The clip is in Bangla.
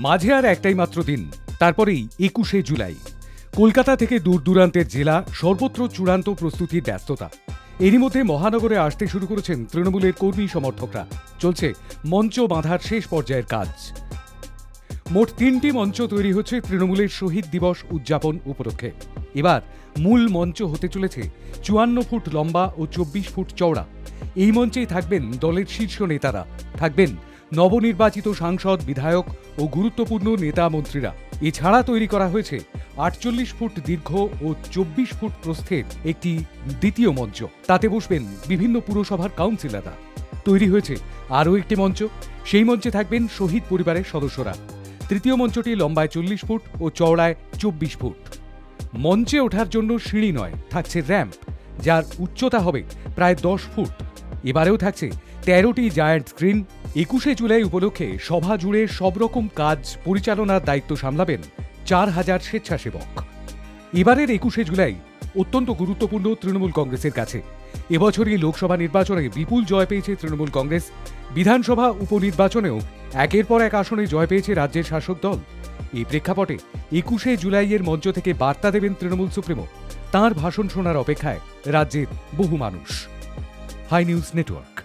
মাঝে আর একটাই মাত্র দিন, তারপরেই 21শে জুলাই। কলকাতা থেকে দূর দূরান্তের জেলা সর্বত্র চূড়ান্ত প্রস্তুতির ব্যস্ততা। এরই মধ্যে মহানগরে আসতে শুরু করেছেন তৃণমূলের কর্মী সমর্থকরা। চলছে মঞ্চ বাঁধার শেষ পর্যায়ের কাজ। মোট 3টি মঞ্চ তৈরি হচ্ছে তৃণমূলের শহীদ দিবস উদযাপন উপলক্ষে। এবার মূল মঞ্চ হতে চলেছে 54 ফুট লম্বা ও 24 ফুট চওড়া। এই মঞ্চেই থাকবেন দলের শীর্ষ নেতারা, থাকবেন নবনির্বাচিত সাংসদ, বিধায়ক ও গুরুত্বপূর্ণ নেতা মন্ত্রীরা। এছাড়া তৈরি করা হয়েছে 48 ফুট দীর্ঘ ও 24 ফুট প্রস্থের একটি দ্বিতীয় মঞ্চ। তাতে বসবেন বিভিন্ন পুরসভার কাউন্সিলররা। তৈরি হয়েছে আরও একটি মঞ্চ, সেই মঞ্চে থাকবেন শহীদ পরিবারের সদস্যরা। তৃতীয় মঞ্চটি লম্বায় 40 ফুট ও চওড়ায় 24 ফুট। মঞ্চে ওঠার জন্য সিঁড়ি নয়, থাকছে র্যাম্প, যার উচ্চতা হবে প্রায় 10 ফুট। এবারেও থাকছে 13টি জায়ান্ট স্ক্রিন। 21শে জুলাই উপলক্ষে সভা জুড়ে সব রকম কাজ পরিচালনার দায়িত্ব সামলাবেন 4000 স্বেচ্ছাসেবক। এবারের 21শে জুলাই অত্যন্ত গুরুত্বপূর্ণ তৃণমূল কংগ্রেসের কাছে। এবছরই লোকসভা নির্বাচনে বিপুল জয় পেয়েছে তৃণমূল কংগ্রেস। বিধানসভা উপনির্বাচনেও একের পর এক আসনে জয় পেয়েছে রাজ্যের শাসক দল। এই প্রেক্ষাপটে 21শে জুলাইয়ের মঞ্চ থেকে বার্তা দেবেন তৃণমূল সুপ্রিমো। তাঁর ভাষণ শোনার অপেক্ষায় রাজ্যের বহু মানুষ। Hi News network.